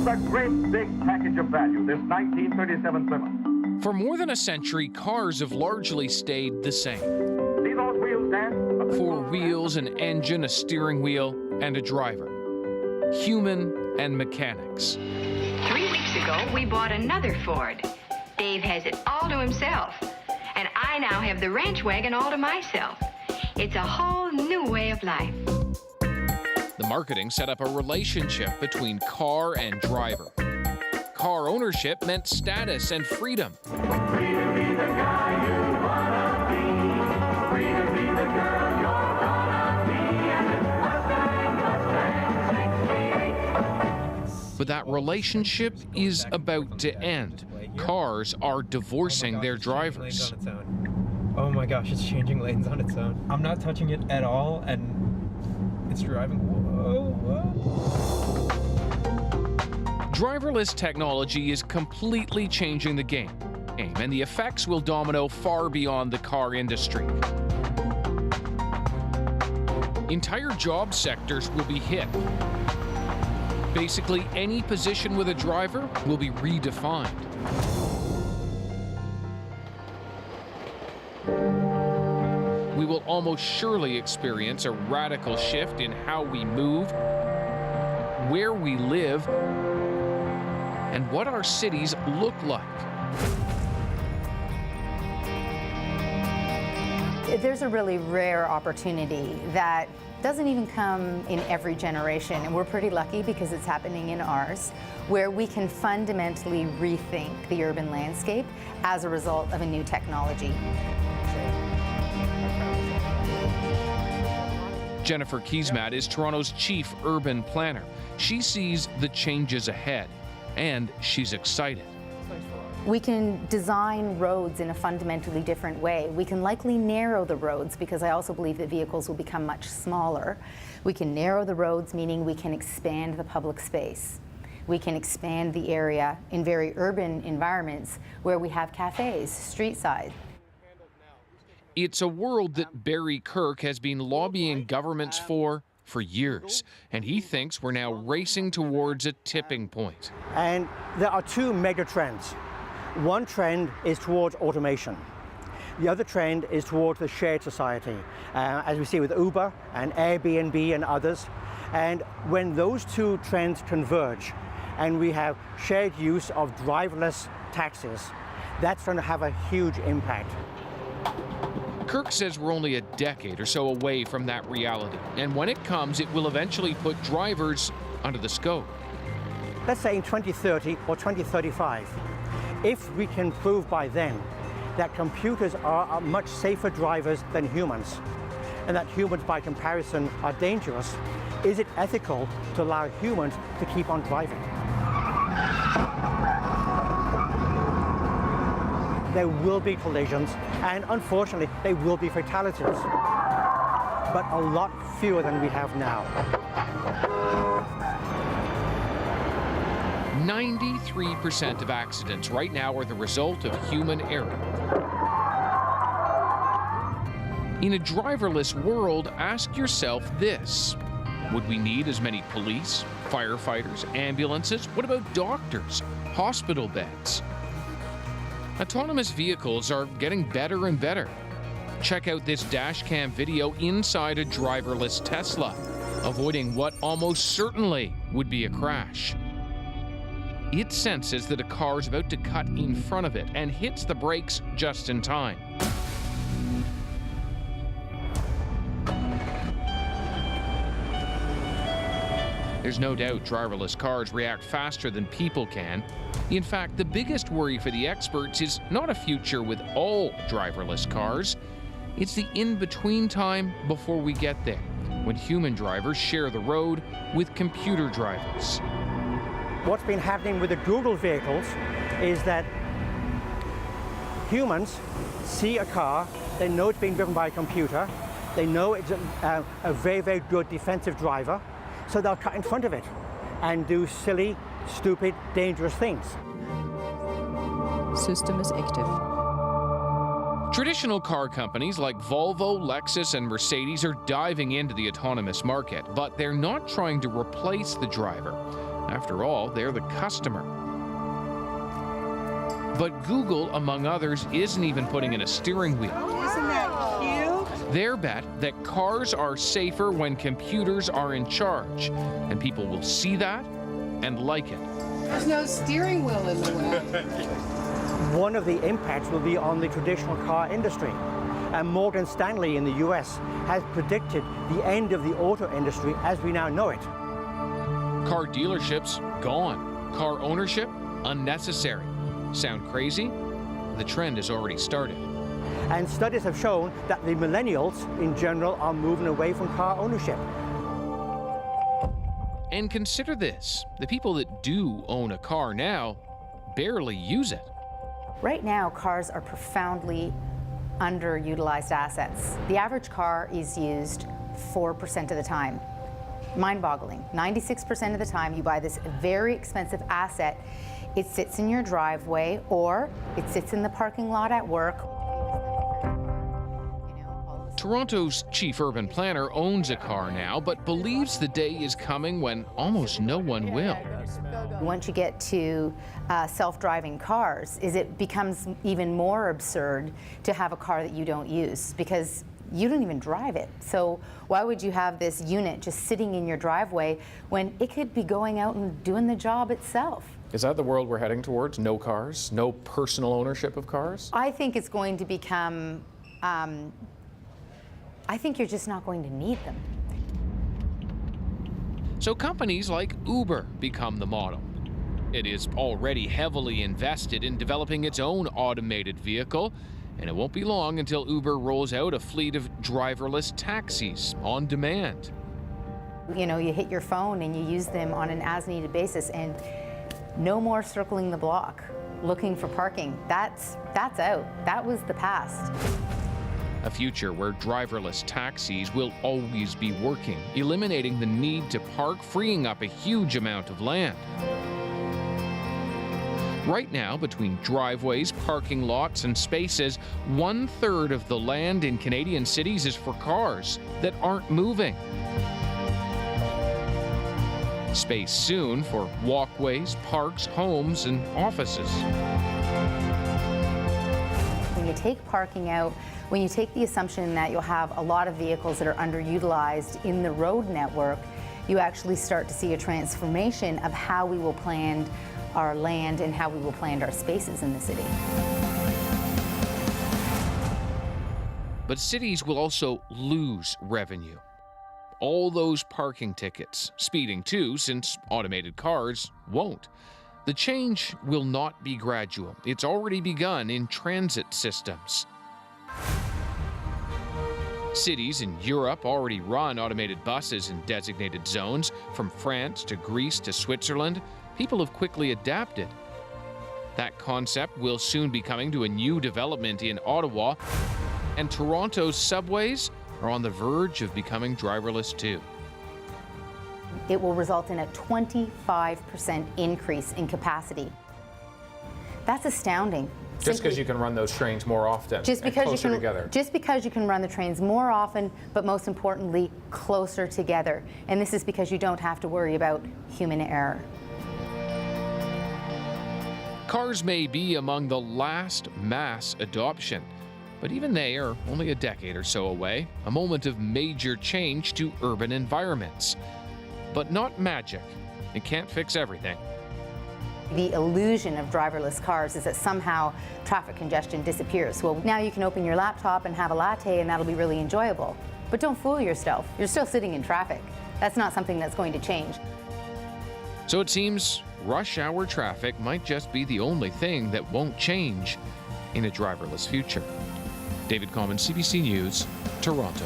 a great big package of value, this 1937 Plymouth. For more than a century, cars have largely stayed the same. See those wheels, Dan? 4 wheels, an engine, a steering wheel, and a driver. Human and mechanics. 3 weeks ago, we bought another Ford. Dave has it all to himself. And I now have the ranch wagon all to myself. It's a whole new way of life. The marketing set up a relationship between car and driver. Car ownership meant status and freedom. Free to be the guy you wanna be. Free to be the girl you're gonna be. And Mustang, 68. But that relationship is about to end. Cars are divorcing their drivers. Oh my gosh, it's changing lanes on its own. I'm not touching it at all, and it's driving. Whoa, whoa. Driverless technology is completely changing the game, and the effects will domino far beyond the car industry. Entire job sectors will be hit. Basically, any position with a driver will be redefined. We will almost surely experience a radical shift in how we move, where we live, and what our cities look like. There's a really rare opportunity that doesn't even come in every generation, and we're pretty lucky because it's happening in ours, where we can fundamentally rethink the urban landscape as a result of a new technology. Jennifer Kiesmat is Toronto's chief urban planner. She sees the changes ahead, and she's excited. We can design roads in a fundamentally different way. We can likely narrow the roads because I also believe that vehicles will become much smaller. We can narrow the roads, meaning we can expand the public space. We can expand the area in very urban environments where we have cafes, street side. It's a world that Barry Kirk has been lobbying governments for years, and he thinks we're now racing towards a tipping point. And there are 2 mega trends. One trend is towards automation. The other trend is towards the shared society, as we see with Uber and Airbnb and others. And when those 2 trends converge and we have shared use of driverless taxis, that's going to have a huge impact. Kirk says we're only a decade or so away from that reality, and when it comes, it will eventually put drivers under the scope. Let's say in 2030 or 2035, if we can prove by then that computers are much safer drivers than humans, and that humans by comparison are dangerous, is it ethical to allow humans to keep on driving? There will be collisions, and unfortunately, there will be fatalities, but a lot fewer than we have now. 93% of accidents right now are the result of human error. In a driverless world, ask yourself this: would we need as many police, firefighters, ambulances? What about doctors, hospital beds? Autonomous vehicles are getting better and better. Check out this dashcam video inside a driverless Tesla, avoiding what almost certainly would be a crash. It senses that a car is about to cut in front of it and hits the brakes just in time. There's no doubt driverless cars react faster than people can. In fact, the biggest worry for the experts is not a future with all driverless cars. It's the in-between time before we get there, when human drivers share the road with computer drivers. What's been happening with the Google vehicles is that humans see a car, they know it's being driven by a computer, they know it's a very, very good defensive driver, so they'll cut in front of it and do silly, stupid, dangerous things. System is active. Traditional car companies like Volvo, Lexus, and Mercedes are diving into the autonomous market, but they're not trying to replace the driver. After all, they're the customer. But Google, among others, isn't even putting in a steering wheel. Isn't that cute? Their bet that cars are safer when computers are in charge, and people will see that and like it. There's no steering wheel in the way. One of the impacts will be on the traditional car industry. And Morgan Stanley in the US has predicted the end of the auto industry as we now know it. Car dealerships, gone. Car ownership, unnecessary. Sound crazy? The trend has already started. And studies have shown that the millennials in general are moving away from car ownership. And consider this, the people that do own a car now barely use it. Right now, cars are profoundly underutilized assets. The average car is used 4% of the time. Mind-boggling. 96% of the time you buy this very expensive asset, it sits in your driveway or it sits in the parking lot at work. Toronto's chief urban planner owns a car now, but believes the day is coming when almost no one will. Once you get to self-driving cars, it becomes even more absurd to have a car that you don't use because you don't even drive it. So why would you have this unit just sitting in your driveway when it could be going out and doing the job itself? Is that the world we're heading towards? No cars? No personal ownership of cars? I think it's going to become, I think you're just not going to need them. So companies like Uber become the model. It is already heavily invested in developing its own automated vehicle, and it won't be long until Uber rolls out a fleet of driverless taxis on demand. You know, you hit your phone and you use them on an as-needed basis, and no more circling the block, looking for parking. That's out. That was the past. A future where driverless taxis will always be working, eliminating the need to park, freeing up a huge amount of land. Right now, between driveways, parking lots, and spaces, 1/3 of the land in Canadian cities is for cars that aren't moving. Space soon for walkways, parks, homes, and offices. When you take parking out, when you take the assumption that you'll have a lot of vehicles that are underutilized in the road network, you actually start to see a transformation of how we will plan our land and how we will plan our spaces in the city. But cities will also lose revenue. All those parking tickets, speeding too, since automated cars won't. The change will not be gradual. It's already begun in transit systems. Cities in Europe already run automated buses in designated zones. From France to Greece to Switzerland, people have quickly adapted. That concept will soon be coming to a new development in Ottawa, and Toronto's subways are on the verge of becoming driverless too. It will result in a 25% increase in capacity. That's astounding. Just because you can run those trains more often and closer together. Just because you can run the trains more often, but most importantly, closer together. And this is because you don't have to worry about human error. Cars may be among the last mass adoption, but even they are only a decade or so away, a moment of major change to urban environments. But not magic. It can't fix everything. The illusion of driverless cars is that somehow traffic congestion disappears. Well, now you can open your laptop and have a latte and that'll be really enjoyable. But don't fool yourself. You're still sitting in traffic. That's not something that's going to change. So it seems rush hour traffic might just be the only thing that won't change in a driverless future. David Common, CBC News, Toronto.